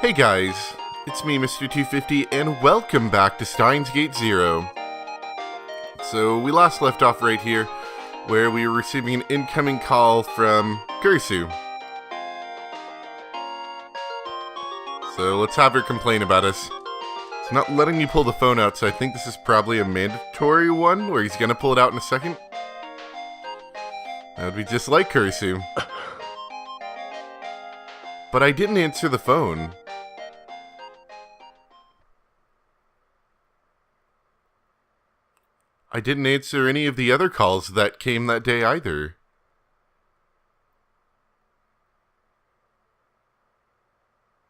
Hey guys, it's me, Mr. 250, and welcome back to Steins Gate 0. So, we last left off right here, where we were receiving an incoming call from Kurisu. So, let's have her complain about us. It's not letting me pull the phone out, so I think this is probably a mandatory one, where he's gonna pull it out in a second. That would be just like Kurisu. But I didn't answer the phone. I didn't answer any of the other calls that came that day either.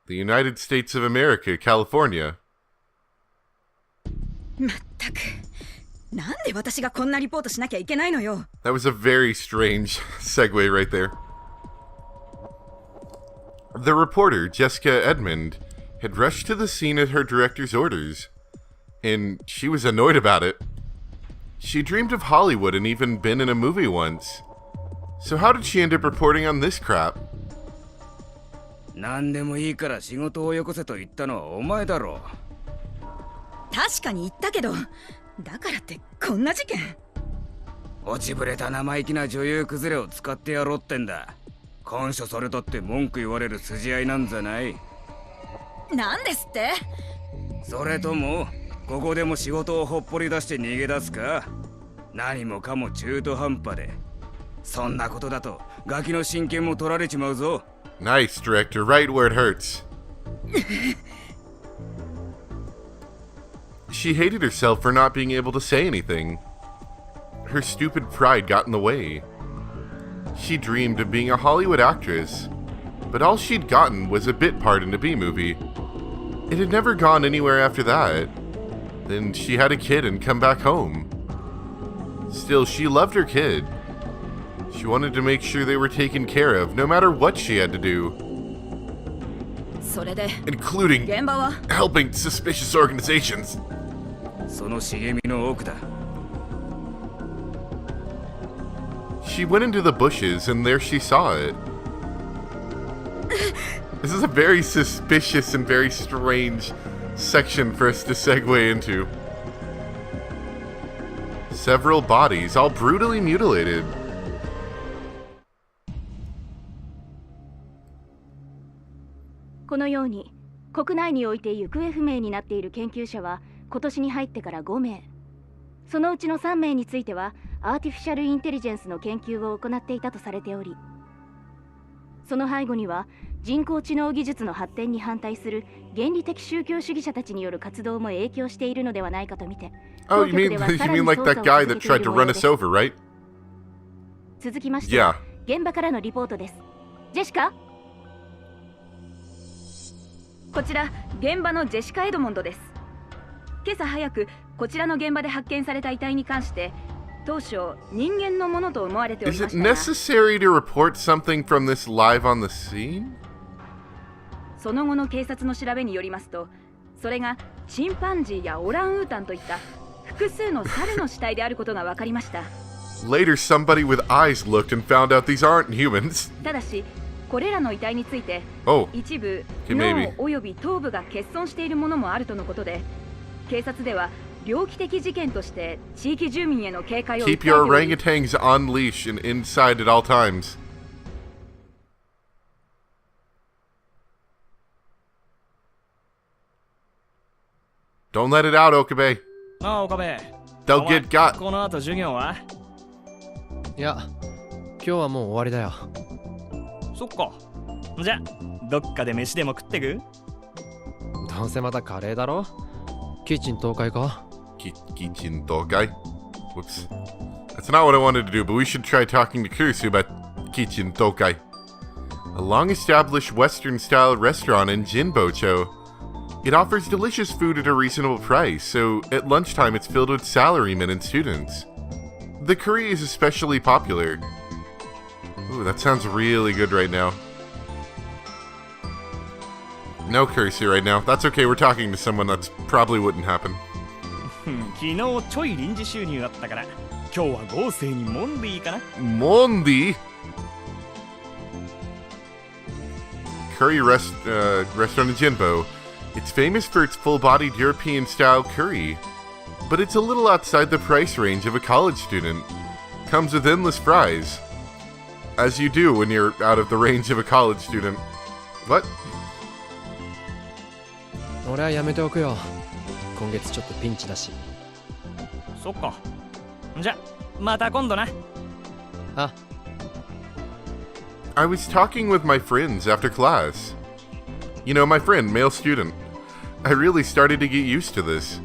The United States of America, California. That was a very strange segue right there. The reporter, Jessica Edmond, had rushed to the scene at her director's orders, and she was annoyed about it. She dreamed of Hollywood and even been in a movie once. So how did she end up reporting on this crap? What Nice, director. Right where it hurts. She hated herself for not being able to say anything. Her stupid pride got in the way. She dreamed of being a Hollywood actress, but all she'd gotten was a bit part in a B-movie. It had never gone anywhere after that. Then she had a kid and come back home. Still, she loved her kid. She wanted to make sure they were taken care of, no matter what she had to do. Including helping suspicious organizations. She went into the bushes, and there she saw it. This is a very suspicious and very strange section for us to segue into. Several bodies, all brutally mutilated. They'll Oh, you mean like that guy that tried to run us over, right? Yeah. こちら現場のジェシカ・エドモンドです。今朝早くこちらの現場で発見された遺体に関して当初人間のものと思われておりましたが Is it necessary to report something from this live on the scene? その後の警察の調べによりますとそれがチンパンジーやオランウータンといった複数の猿の死体であることが分かりました。Later, somebody with eyes looked and found out these aren't humans. ただしこれらの遺体について一部脳および頭部が欠損しているものもあるとのことで警察では猟奇的事件として地域住民への警戒を Keep your orangutans on leash and inside at all times. Don't let it out, Okabe. They'll get got. この後授業は？いや、今日はもう終わりだよ。そっか。じゃ、どっかで飯でも食ってく？どうせまたカレーだろ？キッチン倒壊か？キッチン倒壊? Whoops. That's not what I wanted to do, but we should try talking to Kurisu about Kitchen Tokai. A long-established Western-style restaurant in Jinbocho. It offers delicious food at a reasonable price, so at lunchtime it's filled with salarymen and students. The curry is especially popular. Ooh, that sounds really good right now. No Kurisu right now. That's okay, we're talking to someone that probably wouldn't happen. 昨日ちょい臨時収入あったから今日は豪勢にモンディーかな。モンディ curry restaurant in Jinbo. It's famous for its full-bodied European-style curry, but it's a little outside the price range of a college student. Comes with endless fries. As you do when you're out of the range of a college student. What? 俺はやめておくよ。今月ちょっとピンチだし。そっか。じゃ、また今度な。あ。I was talking with my friends after class. You know, my friend, male student. I really started to get used to this.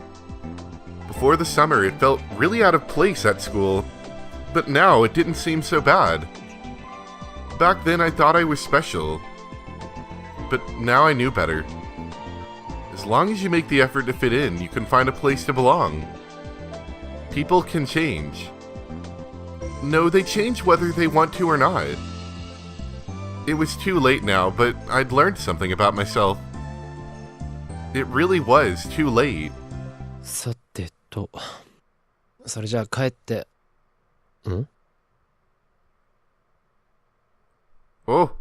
Before the summer, it felt really out of place at school, but now it didn't seem so bad. Back then, I thought I was special, but now I knew better. As long as you make the effort to fit in, you can find a place to belong. People can change. No, they change whether they want to or not. It was too late now, but I'd learned something about myself. It really was too late. さてと、それじゃあ帰って。ん? Oh,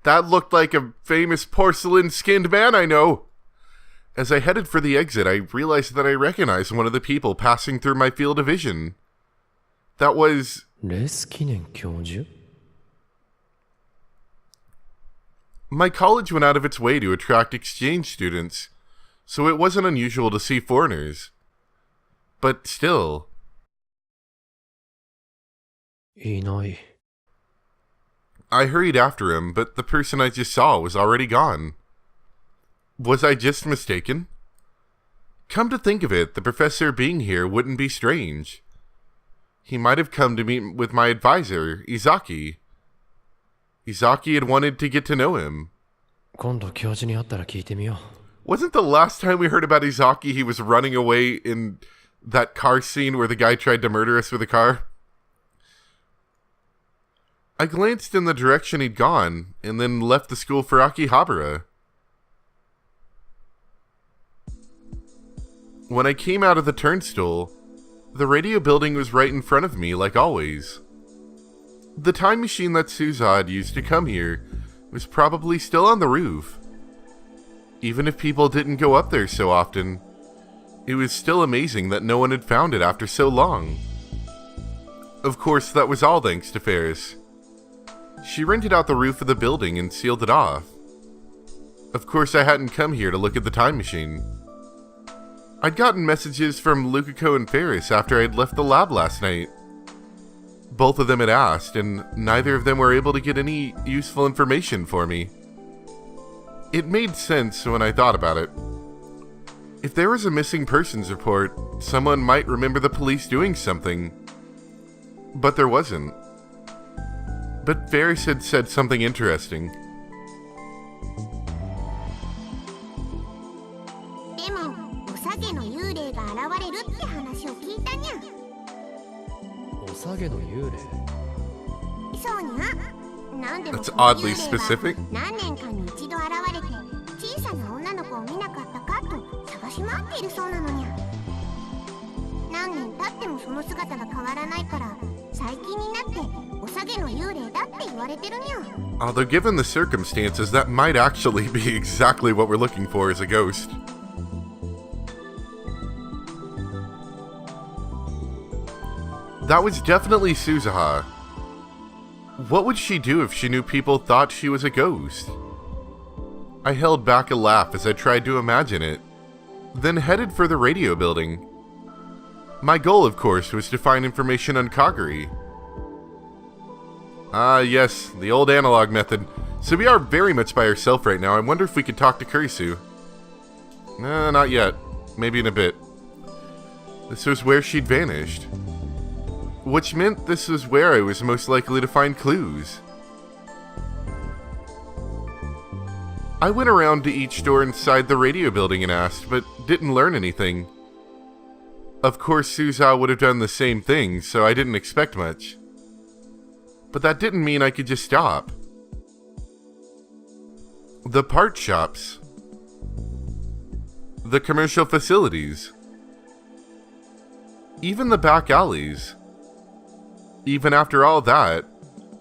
that looked like a famous porcelain-skinned man I know. As I headed for the exit, I realized that I recognized one of the people passing through my field of vision. That was... レース記念教授? My college went out of its way to attract exchange students, so it wasn't unusual to see foreigners. But still... いない. I hurried after him, but the person I just saw was already gone. Was I just mistaken? Come to think of it, the professor being here wouldn't be strange. He might have come to meet with my advisor, Izaki. Izaki had wanted to get to know him. 今度教授に会ったら聞いてみよう. Wasn't the last time we heard about Izaki he was running away in that car scene where the guy tried to murder us with a car? I glanced in the direction he'd gone, and then left the school for Akihabara. When I came out of the turnstile, the radio building was right in front of me, like always. The time machine that Suza had used to come here was probably still on the roof. Even if people didn't go up there so often, it was still amazing that no one had found it after so long. Of course, that was all thanks to Ferris. She rented out the roof of the building and sealed it off. Of course, I hadn't come here to look at the time machine. I'd gotten messages from Lukiko and Ferris after I'd left the lab last night. Both of them had asked, and neither of them were able to get any useful information for me. It made sense when I thought about it. If there was a missing persons report, someone might remember the police doing something. But there wasn't. But Ferris had said something interesting. でも、おさげの幽霊が現れるって話を聞いたにゃ。おさげの幽霊? そうにゃ。なんでも That's oddly specific. 何年かに一度現れて、小さな女の子を見なかったかと探し回っているそうなのにゃ。何年経ってもその姿が変わらないから、最近になっておさげの幽霊だって言われてるにゃ。Although given the circumstances, that might actually be exactly what we're looking for as a ghost. That was definitely Suzuha. What would she do if she knew people thought she was a ghost? I held back a laugh as I tried to imagine it, then headed for the radio building. My goal, of course, was to find information on Kaguri. Ah, yes, the old analog method. So we are very much by ourselves right now. I wonder if we could talk to Kurisu. Not yet. Maybe in a bit. This was where she'd vanished. Which meant this was where I was most likely to find clues. I went around to each door inside the radio building and asked, but didn't learn anything. Of course, Suza would have done the same thing, so I didn't expect much. But that didn't mean I could just stop. The part shops. The commercial facilities. Even the back alleys. Even after all that,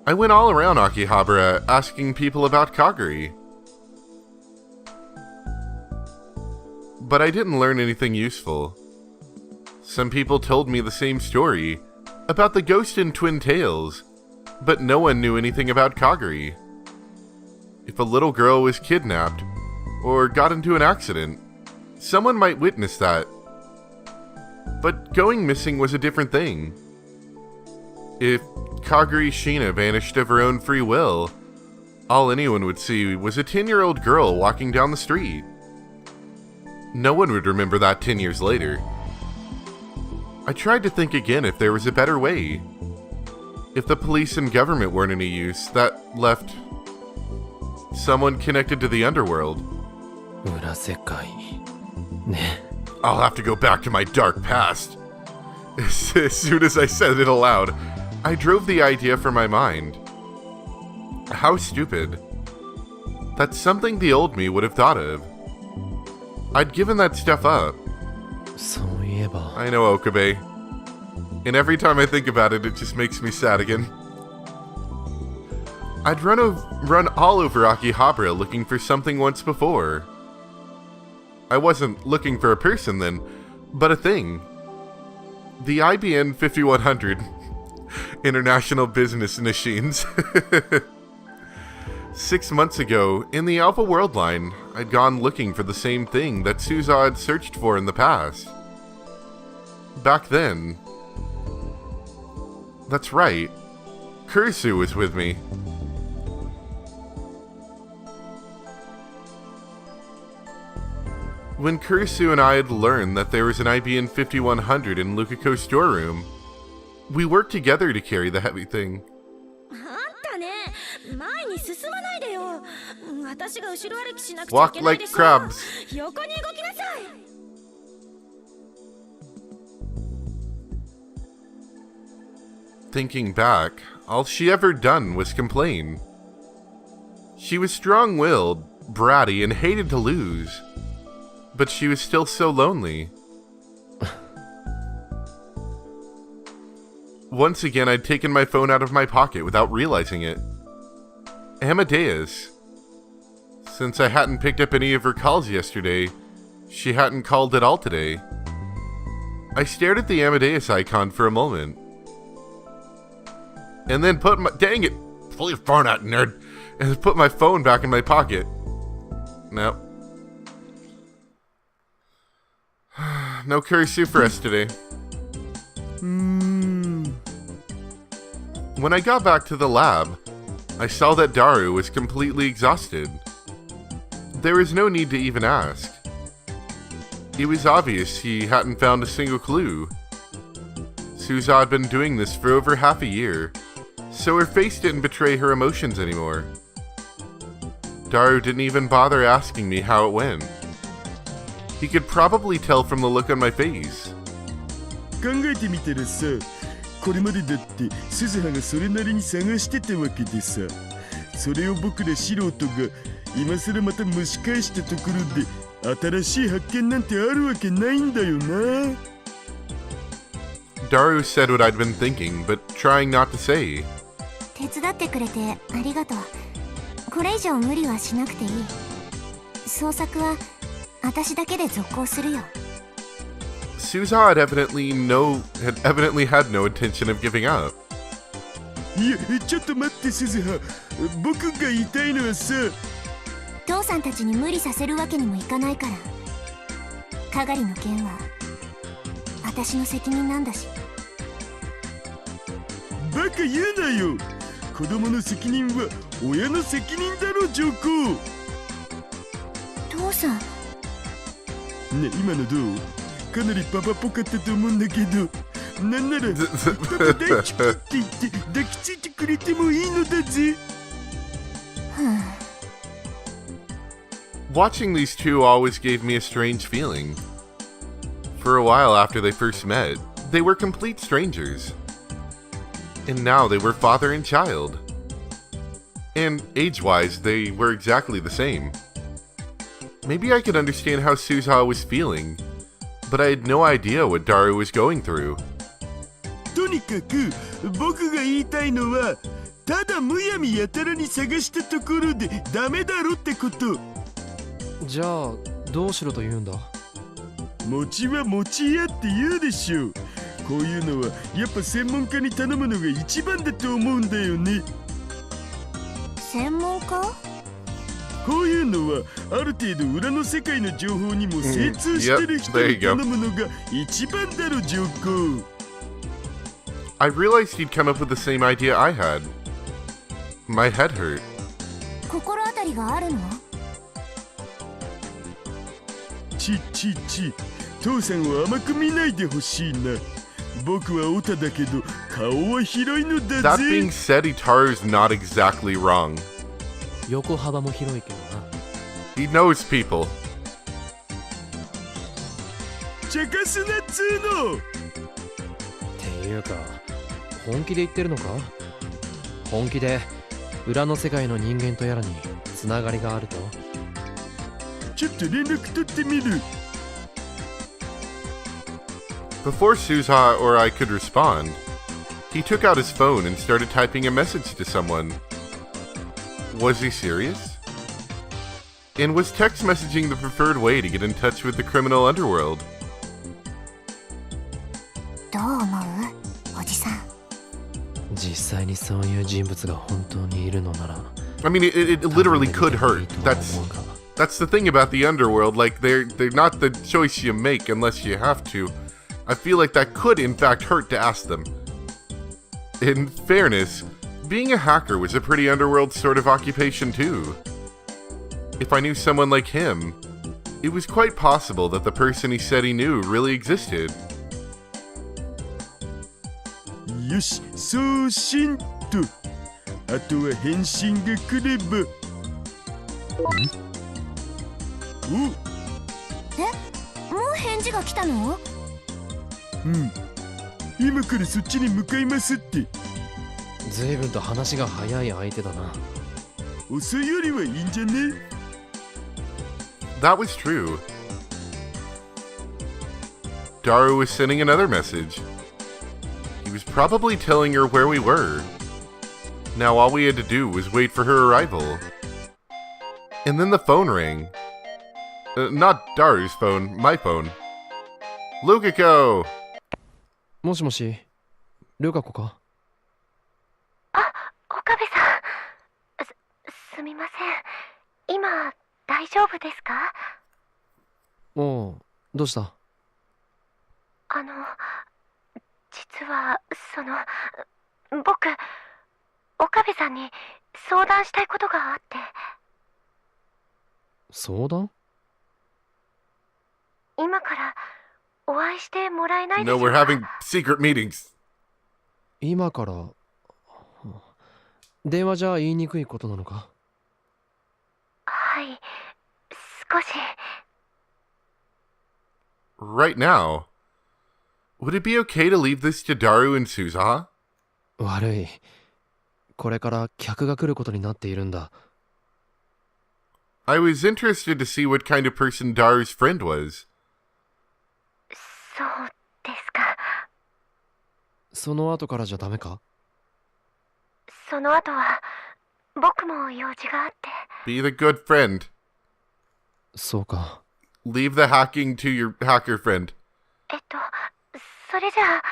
I went all around Akihabara asking people about Kaguri. but I didn't learn anything useful. Some people told me the same story about the ghost in Twin Tales, but no one knew anything about Kagari. If a little girl was kidnapped or got into an accident, someone might witness that. But going missing was a different thing. If Kagari Shina vanished of her own free will, all anyone would see was a 10-year-old girl walking down the street. No one would remember that 10 years later. I tried to think again if there was a better way. If the police and government weren't any use, that left someone connected to the underworld. I'll have to go back to my dark past. As soon as I said it aloud, I drove the idea from my mind. How stupid. That's something the old me would have thought of. I'd given that stuff up. I know, Okabe. And every time I think about it, it just makes me sad again. I'd run all over Akihabara looking for something once before. I wasn't looking for a person then, but a thing. The IBN 5100 International Business Machines. 6 months ago, in the Alpha World line, I'd gone looking for the same thing that Suza had searched for in the past. Back then... That's right. Kurisu was with me. When Kurisu and I had learned that there was an IBN 5100 in Lukiko's storeroom, we worked together to carry the heavy thing. Walk like crabs. Thinking back, all she ever done was complain. She was strong-willed, bratty, and hated to lose. But she was still so lonely. Once again, I'd taken my phone out of my pocket without realizing it. Amadeus. Since I hadn't picked up any of her calls yesterday, she hadn't called at all today. I stared at the Amadeus icon for a moment. And then put my... Dang it! Pull your phone out, nerd! And put my phone back in my pocket. No. No Kurisu for us today. When I got back to the lab, I saw that Daru was completely exhausted. There was no need to even ask. It was obvious he hadn't found a single clue. Suza had been doing this for over half a year, so her face didn't betray her emotions anymore. Daru didn't even bother asking me how it went. He could probably tell from the look on my face. 考えてみたらさ、これまでだって鈴葉がそれなりに探してたわけでさ、それを僕ら素人が今さらまた蒸し返したところで新しい発見なんてあるわけないんだよな。Daru said what I'd been thinking, but trying not to say. 手伝ってくれてありがとう。これ以上無理はしなくていい。捜索は私だけで続行するよ。Suza had evidently had no intention of giving up. いや、ちょっと待って鈴葉。僕が言いたいのはさ、父さんたちに無理させるわけにもいかないから。かがりの件は私の責任なんだし。バカ言うなよ。子供の責任は親の責任だろ、上皇。父さん。ね、今のどう？かなりパパっぽかったと思うんだけど、なんならパパ大好きって言って抱きついてくれてもいいのだぜ。Watching these two always gave me a strange feeling. For a while after they first met, they were complete strangers. And now they were father and child. And age-wise, they were exactly the same. Maybe I could understand how Suza was feeling, but I had no idea what Daru was going through. とにかく僕が言いたいのは、ただむやみやたらに探したところでダメだろってこと。じゃあどうしろと言うんだ。餅は餅屋って言うでしょ。こういうのはやっぱ専門家に頼むのが一番だと思うんだよね。専門家？こういうのはある程度裏の世界の情報にも精通してる人に頼むのが一番だろ、上皇。I realized he'd come up with the same idea I had. My head hurt. 心当たりがあるの？ち、父さんを甘く見ないでほしいな。僕はオタだけど顔は広いのだ That ぜ。 being said, Itaru's not exactly wrong. 横幅も広いけどな。 He knows people. 茶化すなっつーの。っていうか、本気で言ってるのか？本気で裏の世界の人間とやらにつながりがあると？ちょっと連絡取ってみる。Before Suza or I could respond, he took out his phone and started typing a message to someone. Was he serious? And was text messaging the preferred way to get in touch with the criminal underworld? どう思う？おじさん。実際にそういう人物が本当にいるのなら。I mean, it literally could hurt. That's the thing about the underworld. Like, they're not the choice you make unless you have to. I feel like that could, in fact, hurt to ask them. In fairness, being a hacker was a pretty underworld sort of occupation too. If I knew someone like him, it was quite possible that the person he said he knew really existed. よし、送信と。あとは返信が来れば。お、もう返事が来たの？うん。今からそっちに向かいますって。随分と話が早い相手だな。遅いよりはいいんじゃね？ That was true. Daru was sending another message. He was probably telling her where we were. Now all we had to do was wait for her arrival. And then the phone rang. Not Daru's phone, my phone. Lukiko! もしもし、ルカ子か？あ、岡部さん。すみません。今、大丈夫ですか？おう、どうした？実は、僕、岡部さんに相談したいことがあって。相談？今からお会いしてもらえないでしょ No, う we're か？ having secret meetings. 今から。電話じゃ言いにくいことなのか？はい、少し。Right now. Would it be okay to leave this to Daru and Suza? 悪い。これから客が来ることになっているんだ。I was interested to see what kind of person Daru's friend was. そうですか。その後からじゃダメか？その後は僕も用事があって。Be the good friend. そうか。Leave the hacking to your hacker friend. それじゃあ。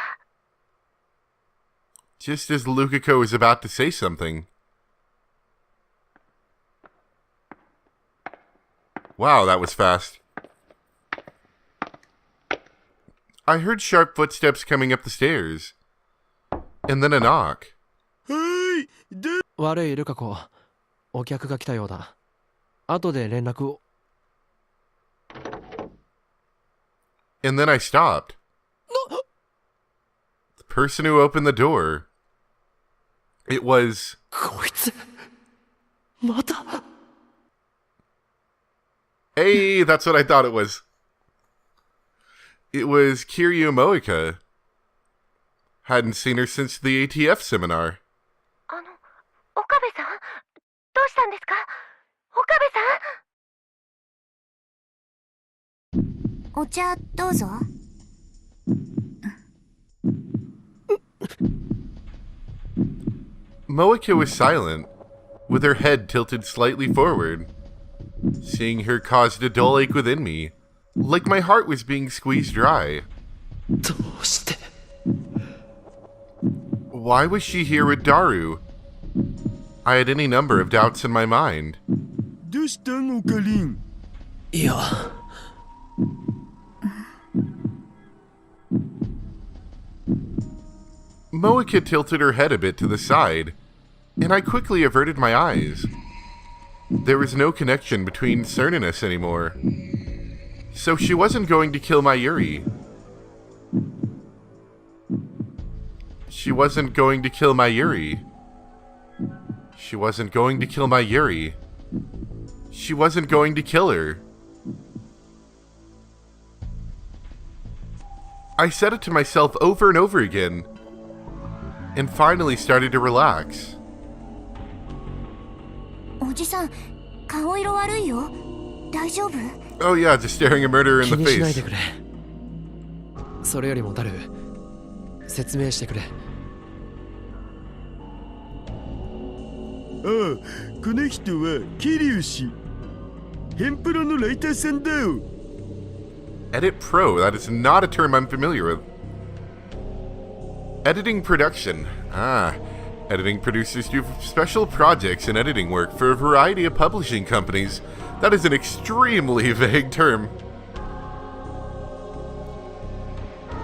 Just as Lukiko was about to say something. Wow, that was fast. I heard sharp footsteps coming up the stairs. And then a knock. はい、悪いルカ子。お客が来たようだ。後で連絡を。And then I stopped. The person who opened the door. It was... こいつ、また。Hey, that's what I thought it was. It was Kiryu Moika. Hadn't seen her since the ATF seminar. 岡部さん、どうしたんですか？岡部さん。お茶どうぞ。Moika was silent, with her head tilted slightly forward. Seeing her caused a dull ache within me, like my heart was being squeezed dry. どうして Why was she here with Daru? I had any number of doubts in my mind. どうしたんオカリン。いや Moeka tilted her head a bit to the side, and I quickly averted my eyes. There was no connection between CERN and us anymore. So she wasn't going to kill my Yuri. She wasn't going to kill my Yuri. She wasn't going to kill my Yuri. She wasn't going to kill her. I said it to myself over and over again, and finally started to relax. おじさん、顔色悪いよ。大丈夫？ Oh yeah, just staring a murderer in 気 the にしないで face. くれそれよりもダル説明してくれああ、この人は桐生氏。ヘンプロのライターさんだよ。Edit Pro, that is not a term I'm familiar with. Editing production. Editing producers do special projects and editing work for a variety of publishing companies. That is an extremely vague term.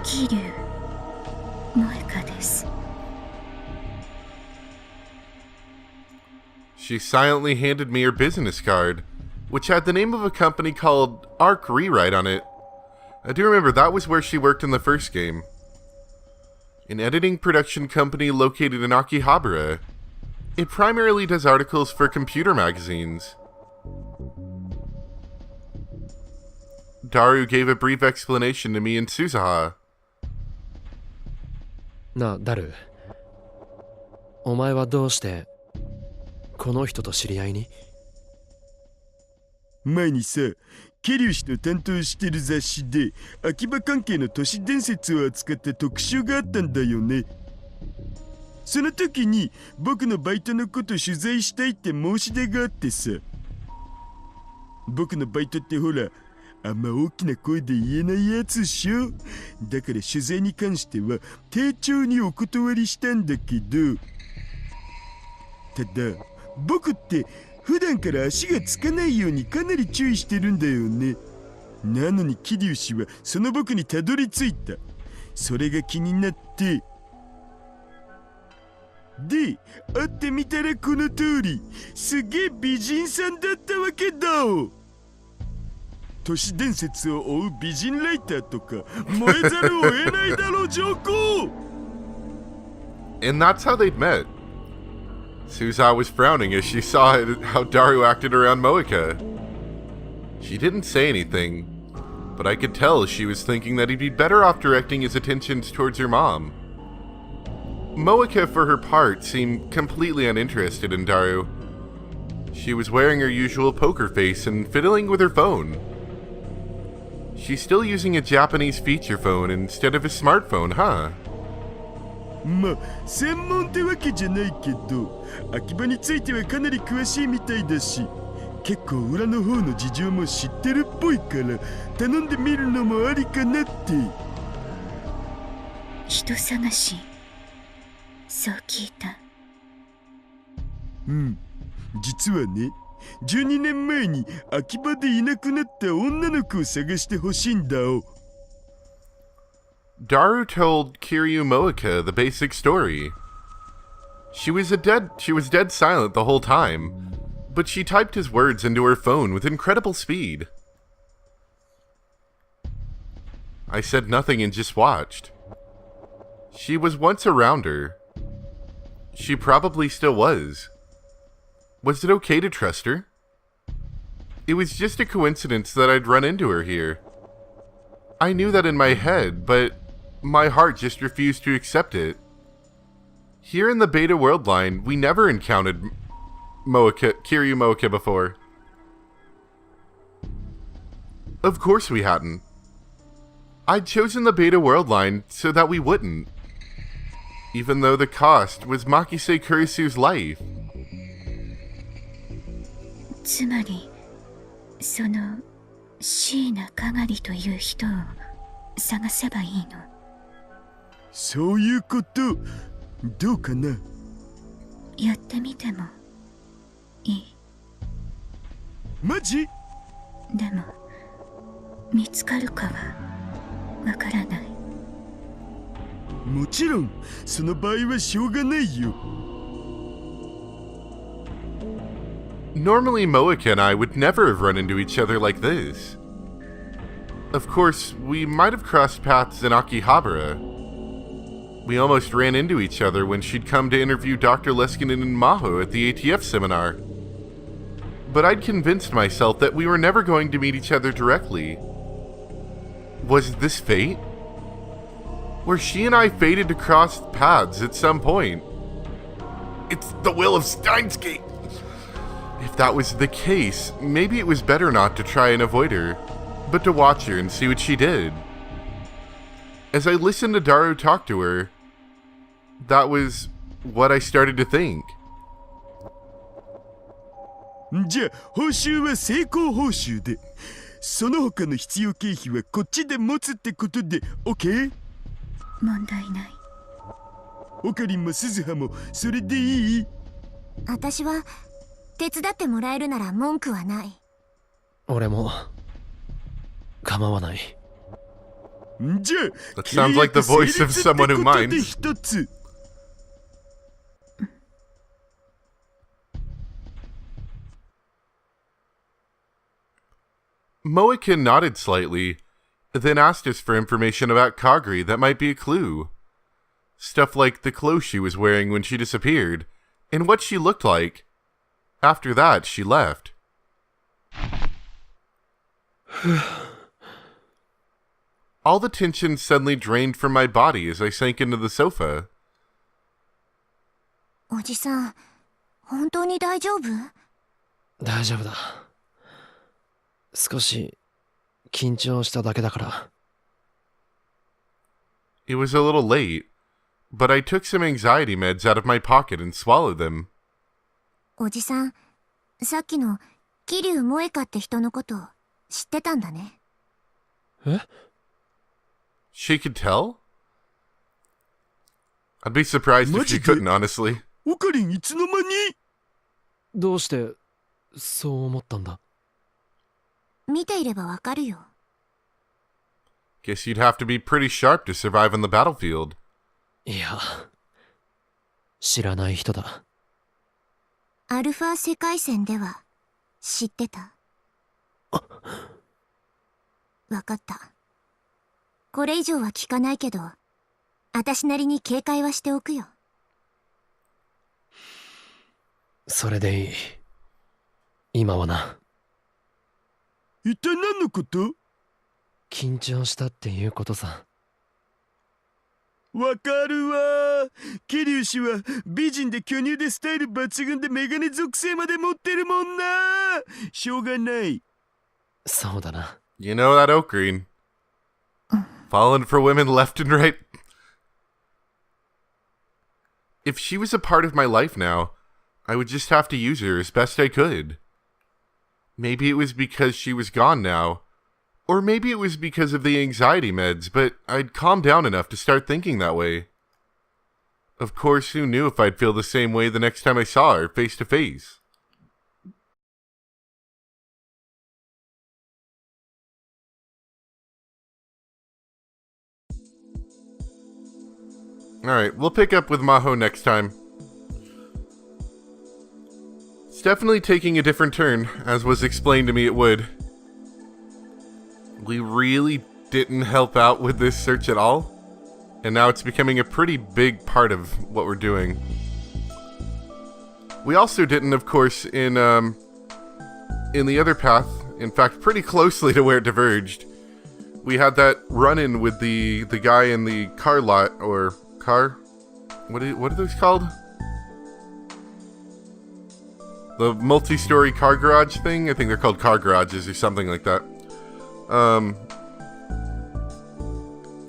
桐生萌香です。 She silently handed me her business card, which had the name of a company called Arc Rewrite on it. I do remember that was where she worked in the first game. An editing production company located in Akihabara. It primarily does articles for computer magazines. Daru gave a brief explanation to me and Suzaha. なあダルお前はどうしてこの人と知り合いに前にさ、桐生氏の担当してる雑誌で秋葉関係の都市伝説を扱った特集があったんだよね。その時に僕のバイトのこと取材したいって申し出があってさ。僕のバイトってほら、あんま大きな声で言えないやつっしょ。だから取材に関しては丁重にお断りしたんだけど、ただ僕って普段から足がつかないようにかなり注意してるんだよね。なのに桐生氏はその僕にたどり着いた。それが気になって。で、会ってみたらこの通り、すげえ美人さんだったわけだ。都市伝説を追う美人ライターとか燃えざるを得ないだろう上皇。And that's how they'd met. Suzaha was frowning as she saw how Daru acted around Moeka. She didn't say anything, but I could tell she was thinking that he'd be better off directing his attentions towards her mom. Moeka, for her part, seemed completely uninterested in Daru. She was wearing her usual poker face and fiddling with her phone. She's still using a Japanese feature phone instead of a smartphone, huh? まあ専門ってわけじゃないけど、秋葉についてはかなり詳しいみたいだし、結構裏の方の事情も知ってるっぽいから頼んでみるのもありかなって。人探し、そう聞いた。うん、実はね、12年前に秋葉でいなくなった女の子を探してほしいんだお。Daru told Kiryu Moeka the basic story. She was dead silent the whole time, but she typed his words into her phone with incredible speed. I said nothing and just watched. She was once around her. She probably still was. Was it okay to trust her? It was just a coincidence that I'd run into her here. I knew that in my head, but my heart just refused to accept it. Here in the Beta World line, we never encountered Kiryu Moeka before. Of course we hadn't. I'd chosen the Beta World line so that we wouldn't. Even though the cost was Makise Kurisu's life. つまり、その椎名かがりという人を探せばいいの。そういうこと。どうかな。やってみてもいい。マジ？でも見つかるかはわからない。もちろんその場合はしょうがないよ。Normally, Moeka and I would never have run into each other like this. Of course, we might have crossed paths in Akihabara. We almost ran into each other when she'd come to interview Dr. Leskinen and Maho at the ATF seminar. But I'd convinced myself that we were never going to meet each other directly. Was this fate? Were she and I fated to cross paths at some point? It's the will of Steins. If that was the case, maybe it was better not to try and avoid her, but to watch her and see what she did. As I listened to Daru talk to her, that was what I started to think. じゃあ報酬は成功報酬で、その他の必要経費はこっちで持つってことで OK？ 問題ない。オカリンも鈴葉もそれでいい？私は手伝ってもらえるなら文句はない。俺も構わない。じゃあ That sounds like the voice of someone who minds. 一つ。Moeka nodded slightly, then asked us for information about Kagri that might be a clue. Stuff like the clothes she was wearing when she disappeared, and what she looked like. After that, she left. All the tension suddenly drained from my body as I sank into the sofa. おじさん、本当に大丈夫？大丈夫だ。少し緊張しただけだから。It was a little late, but I took some anxiety meds out of my pocket and swallowed them. おじさん、さっきの桐生萌香って人のこと知ってたんだね。え？ She could tell? I'd be surprised if she couldn't, honestly. オカリンいつの間に？どうしてそう思ったんだ？見ていればわかるよ。Guess you'd have to be pretty sharp to survive on the battlefield. いや、知らない人だ。アルファ世界線では知ってた？わかった。これ以上は聞かないけど、私なりに警戒はしておくよ。それでいい。今はな。一体何のこと？緊張したっていうことさ。わかるわ。桐生氏は美人で巨乳でスタイル抜群でメガネ属性まで持ってるもんな。しょうがない。そうだな。You know that oak green. Falling for women left and right. If she was a part of my life now, I would just have to use her as best I could. Maybe it was because she was gone now, or maybe it was because of the anxiety meds, but I'd calmed down enough to start thinking that way. Of course, who knew if I'd feel the same way the next time I saw her face to face? Alright, we'll pick up with Maho next time. It's definitely taking a different turn, as was explained to me it would. We really didn't help out with this search at all, and now it's becoming a pretty big part of what we're doing. We also didn't, of course, in the other path, in fact, pretty closely to where it diverged. We had that run-in with the guy in the car lot, or car? What are those called? The multi-story car garage thing? I think they're called car garages or something like that.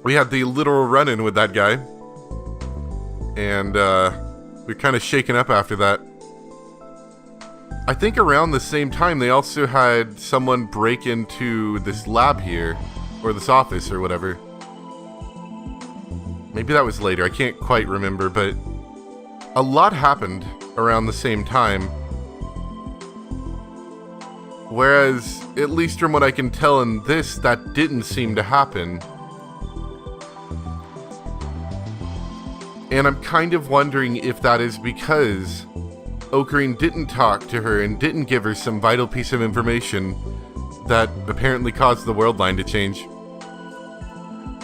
We had the literal run-in with that guy. And, we're kind of shaken up after that. I think around the same time they also had someone break into this lab here, or this office or whatever. Maybe that was later, I can't quite remember, but a lot happened around the same time. Whereas, at least from what I can tell in this, that didn't seem to happen. And I'm kind of wondering if that is because Ocarine didn't talk to her and didn't give her some vital piece of information that apparently caused the world line to change.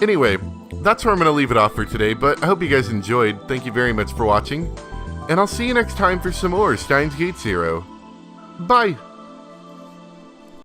Anyway, that's where I'm going to leave it off for today, but I hope you guys enjoyed. Thank you very much for watching, and I'll see you next time for some more Steins Gate Zero. Bye!